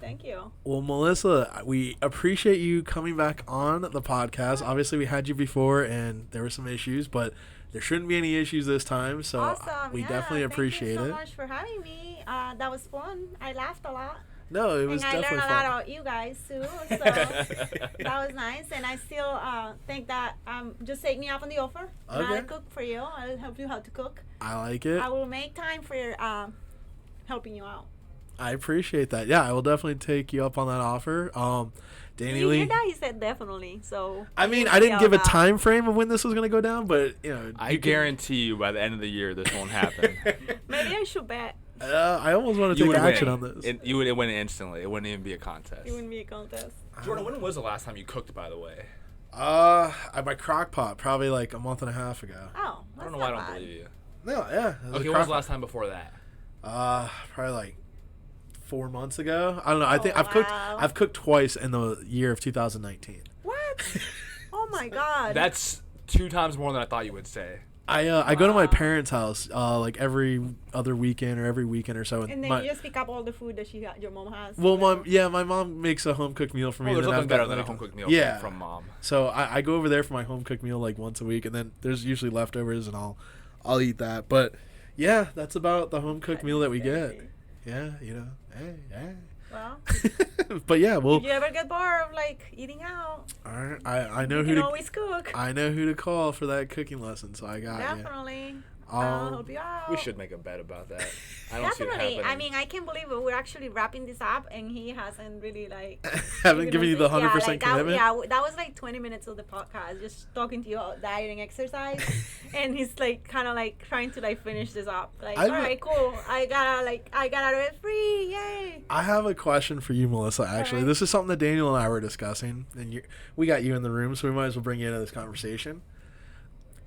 Thank you. Well, Melissa, we appreciate you coming back on the podcast. Obviously, we had you before, and there were some issues, but there shouldn't be any issues this time. So awesome. We definitely appreciate it. Thank you so much for having me. That was fun. I laughed a lot. No, it was definitely fun. And I learned a lot about you guys, too. So that was nice. And I still think that just take me up on the offer. Okay. And I'll cook for you. I'll help you how to cook. I like it. I will make time for helping you out. I appreciate that. Yeah, I will definitely take you up on that offer. Danny Lee. You hear that? He said definitely. So I mean, I didn't give a time frame of when this was going to go down, but I guarantee you by the end of the year this won't happen. Maybe I should bet. I almost want to take action on this. You would win instantly. It wouldn't even be a contest. It wouldn't be a contest. Jordan, when was the last time you cooked, by the way? My crock pot, probably like a month and a half ago. Oh, I don't know why I don't believe you. No, yeah. Okay, when was the last time before that? Probably like 4 months ago. I don't know. I think I've cooked twice in the year of 2019. What? Oh my God. That's 2 times more than I thought you would say. I go to my parents' house like every other weekend or every weekend or so. And then you just pick up all the food that your mom has. Well, my mom makes a home cooked meal for me. There's nothing better than a home cooked meal from mom. So I go over there for my home cooked meal like once a week, and then there's usually leftovers, and I'll eat that. But yeah, that's about the home cooked meal that we get. Yeah, hey. Well, but yeah, well. If you ever get bored of like eating out, all right, I know you can always cook. I know who to call for that cooking lesson, so I got definitely. I'll help you out. We should make a bet about that. I don't see it happening. I mean, I can't believe it. We're actually wrapping this up, and he hasn't really like haven't given you the 100% commitment. That was like 20 minutes of the podcast, just talking to you about diet and exercise, and he's like kind of like trying to like finish this up. Like, all right, cool. I got out of it free, yay. I have a question for you, Melissa. Actually, this is something that Daniel and I were discussing, and we got you in the room, so we might as well bring you into this conversation.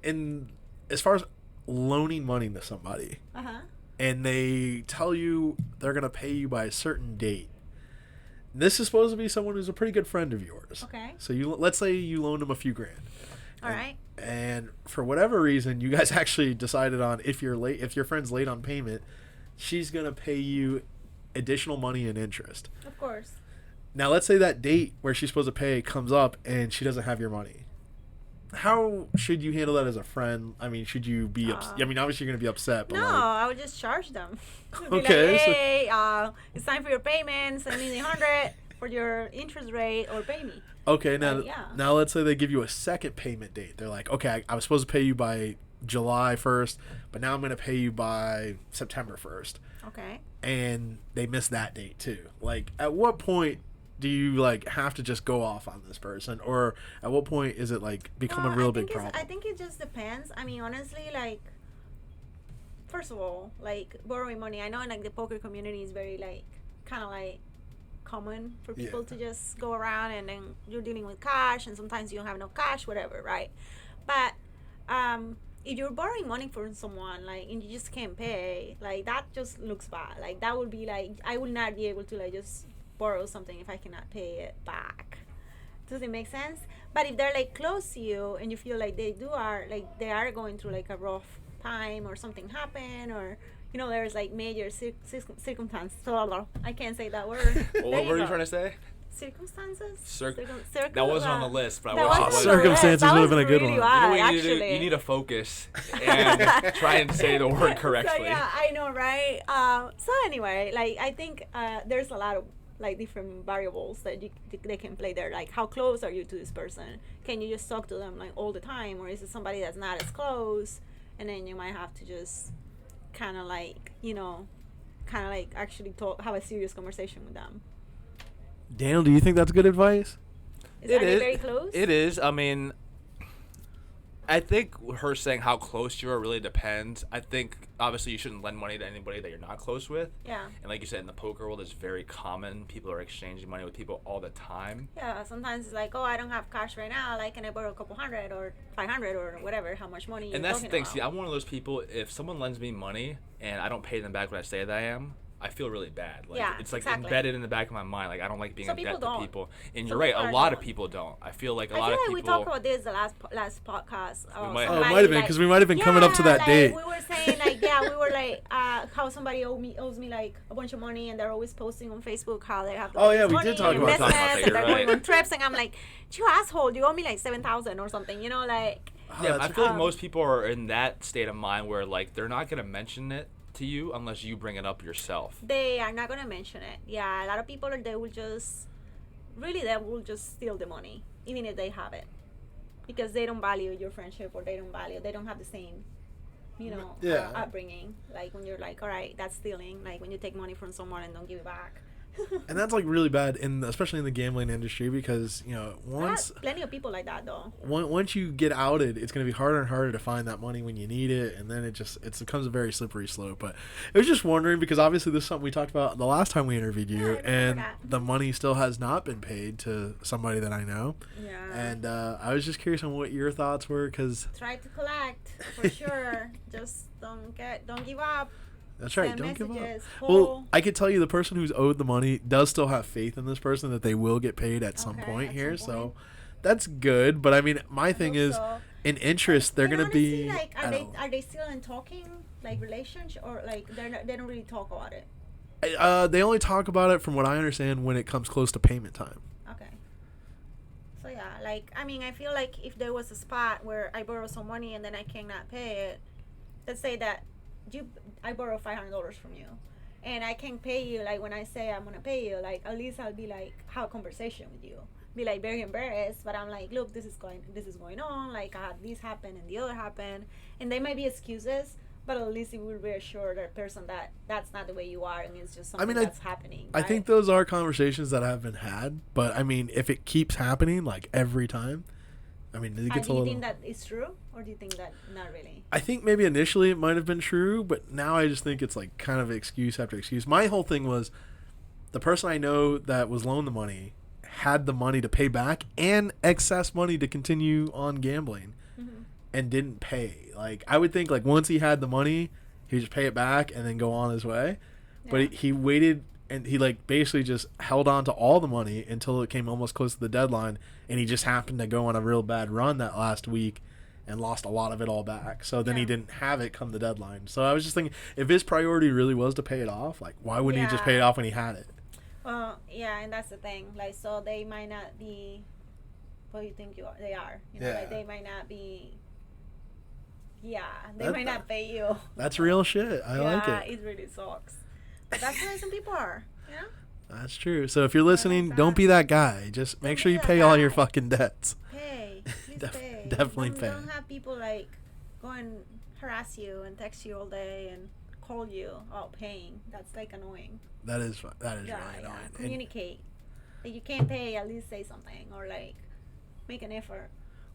And as far as loaning money to somebody, and they tell you they're going to pay you by a certain date. This is supposed to be someone who's a pretty good friend of yours. Okay. So let's say you loaned them a few grand. All right. And for whatever reason, you guys actually decided on if your friend's late on payment, she's going to pay you additional money and interest. Of course. Now, let's say that date where she's supposed to pay comes up and she doesn't have your money. How should you handle that as a friend? I mean, should you be I mean, obviously you're going to be upset. But no, I would just charge them. Okay. Like, hey, it's time for your payment. Send me the 100 for your interest rate or pay me. Okay, now let's say they give you a second payment date. They're like, okay, I was supposed to pay you by July 1st, but now I'm going to pay you by September 1st. Okay. And they miss that date too. Like, at what point do you like have to just go off on this person, or at what point is it like become a real big problem? I think it just depends. I mean, honestly, like, first of all, like borrowing money, I know in like the poker community is very like kind of like common for people to just go around, and then you're dealing with cash, and sometimes you don't have enough cash, whatever, right? But if you're borrowing money from someone, like, and you just can't pay, like, that just looks bad. Like, that would be like, I would not be able to like just borrow something if I cannot pay it back. Does it make sense? But if they're like close to you and you feel like they are going through like a rough time, or something happened, or you know there's like major circumstances. I can't say that word. What were you trying to say? Circumstances. That wasn't on the list, but circumstances would have been a good one. You need to focus and try and say the word correctly. So yeah, I know, right? So anyway, like I think there's a lot of like different variables that they can play there. Like, how close are you to this person? Can you just talk to them like all the time, or is it somebody that's not as close? And then you might have to just kind of like, you know, actually have a serious conversation with them. Daniel, do you think that's good advice? Are they very close? It is. I mean, I think her saying how close you are really depends. I think obviously you shouldn't lend money to anybody that you're not close with. Yeah. And like you said, in the poker world, it's very common. People are exchanging money with people all the time. Yeah. Sometimes it's like, oh, I don't have cash right now. Like, can I borrow a couple hundred or 500 or whatever? How much money? And that's the thing. See, I'm one of those people. If someone lends me money and I don't pay them back when I say that I am, I feel really bad. Like, yeah, it's like exactly. Embedded in the back of my mind. Like, I don't like being in debt to people. And you're right, a lot of people don't. I feel like a lot of people. We talked about this the last podcast. It might have been because we might have been coming up to that date. We were saying like, we were like, how somebody owes me like a bunch of money, and they're always posting on Facebook how they have. We did talk about that. And they're going on trips, and I'm like, you asshole, you owe me like $7,000 or something, you know, like. Yeah, I feel like most people are in that state of mind where like they're not gonna mention it to you unless you bring it up yourself. They are not going to mention it. Yeah, a lot of people they will just steal the money even if they have it, because they don't value your friendship, or they don't have the same, you know, upbringing. Like when you're like, all right, that's stealing. Like when you take money from someone and don't give it back. And that's like really bad, especially in the gambling industry, because you know plenty of people like that though. Once you get outed, it's going to be harder and harder to find that money when you need it, and then it becomes a very slippery slope. But I was just wondering, because obviously this is something we talked about the last time we interviewed you, and the money still has not been paid to somebody that I know. Yeah. And I was just curious on what your thoughts were, because try to collect for sure. Just don't give up. That's right. Don't give up. Well, I could tell you the person who's owed the money does still have faith in this person that they will get paid at some point here. So that's good. But I mean, my thing is, in interest, they're going to be. Like, are they still in talking, like relationship, or like they don't really talk about it? They only talk about it, from what I understand, when it comes close to payment time. Okay. So yeah, like I mean, I feel like if there was a spot where I borrow some money and then I cannot pay it, let's say that. I borrow $500 from you, and I can pay you. Like when I say I'm gonna pay you, like at least I'll be like have a conversation with you. Be like very embarrassed, but I'm like, look, this is going on. Like I had this happen and the other happened, and they might be excuses, but at least it will reassure that person that that's not the way you are, and it's just something that's happening. Right? I think those are conversations that have been had, but I mean, if it keeps happening like every time. I mean, it gets do you think that is true, or do you think that not really? I think maybe initially it might have been true, but now I just think it's like kind of excuse after excuse. My whole thing was the person I know that was loaned the money had the money to pay back and excess money to continue on gambling, and didn't pay. Like I would think like once he had the money, he'd just pay it back and then go on his way. Yeah. But he waited. And he like basically just held on to all the money until it came almost close to the deadline, and he just happened to go on a real bad run that last week, and lost a lot of it all back. So then he didn't have it come the deadline. So I was just thinking, if his priority really was to pay it off, like, why wouldn't he just pay it off when he had it? Well, yeah, and that's the thing. Like, so they might not be what you think they are. You know, like they might not be. Yeah, they might not pay you. That's real shit. I like it. Yeah, it really sucks. But that's the way some people are. You know. That's true. So if you're listening, don't be that guy. Just make sure you pay all your fucking debts. Pay. Please pay. Definitely pay. Don't have people like go and harass you and text you all day and call you about paying. That's like annoying. That is really annoying. Communicate. Like you can't pay, at least say something or like make an effort.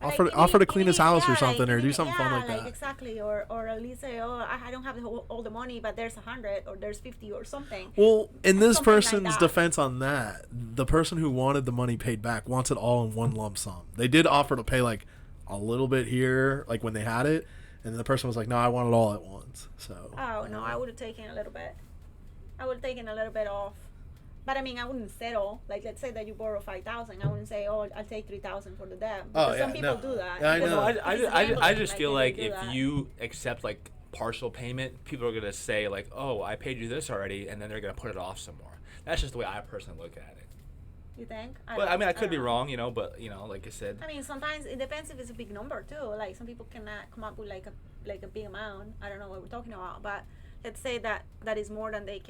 Offer to clean his house or something, or do something fun like that. Exactly, or at least say, oh, I don't have all the money, but there's 100 or there's 50 or something. Well, in this person's defense on that, the person who wanted the money paid back wants it all in one lump sum. They did offer to pay like a little bit here, like when they had it, and the person was like, no, I want it all at once. So. Oh no, I would have taken a little bit. I would have taken a little bit off. But I mean, I wouldn't settle. Like, let's say that you borrow 5,000. I wouldn't say, "Oh, I'll take 3,000 for the debt." Because some people do that. Yeah, I know. I just feel like if you accept like partial payment, people are gonna say like, "Oh, I paid you this already," and then they're gonna put it off some more. That's just the way I personally look at it. You think? But I mean, I could be wrong, you know. But you know, like I said. I mean, sometimes it depends if it's a big number too. Like some people cannot come up with like a big amount. I don't know what we're talking about, but let's say that is more than they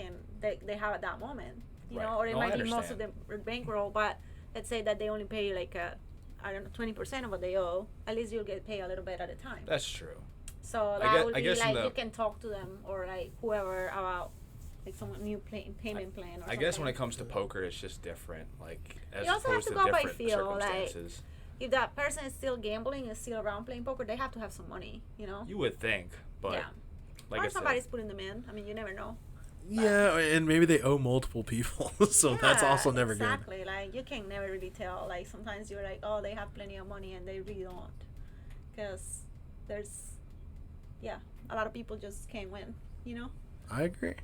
have at that moment. You know, or it might be most of the bankroll, but let's say that they only pay like I don't know, 20% of what they owe. At least you'll get paid a little bit at a time. That's true. So that would be like you can talk to them or like whoever about like some new payment plan. Or I guess when it comes to poker, it's just different. Like as you also have to go by feel. Like circumstances. If that person is still gambling and still around playing poker, they have to have some money. You know. You would think, but like or somebody's putting them in. I mean, you never know. Yeah, and maybe they owe multiple people, so that's also never good. Exactly, like you can never really tell. Like sometimes you're like, oh, they have plenty of money, and they really don't, because there's, a lot of people just can't win. You know. I agree.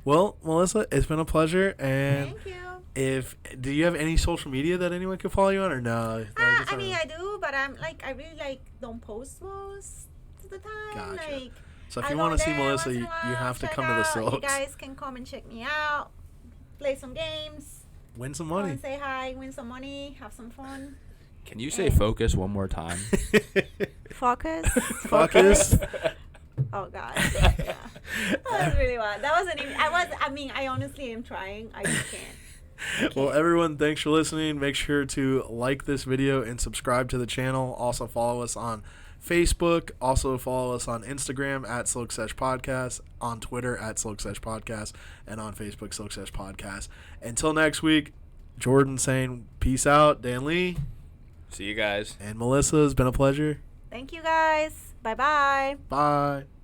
Well, Melissa, it's been a pleasure. And thank you. Do you have any social media that anyone can follow you on, or no? I mean, I do, but I really don't post most of the time. Gotcha. Like. So if you want to see Melissa, you have to come to the Silks. You guys can come and check me out, play some games, win some money. Come and say hi, win some money, have some fun. Can you say focus one more time? Focus. Focus. Oh God. Yeah. That was really wild. That wasn't even. I honestly am trying. I just can't. Well, everyone, thanks for listening. Make sure to like this video and subscribe to the channel. Also follow us on Facebook. Also follow us on Instagram at Silk Sesh Podcast, on Twitter at Silk Sesh Podcast, and on Facebook Silk Sesh Podcast. Until next week, Jordan saying peace out. Dan Lee. See you guys. And Melissa, it's been a pleasure. Thank you guys. Bye-bye. Bye.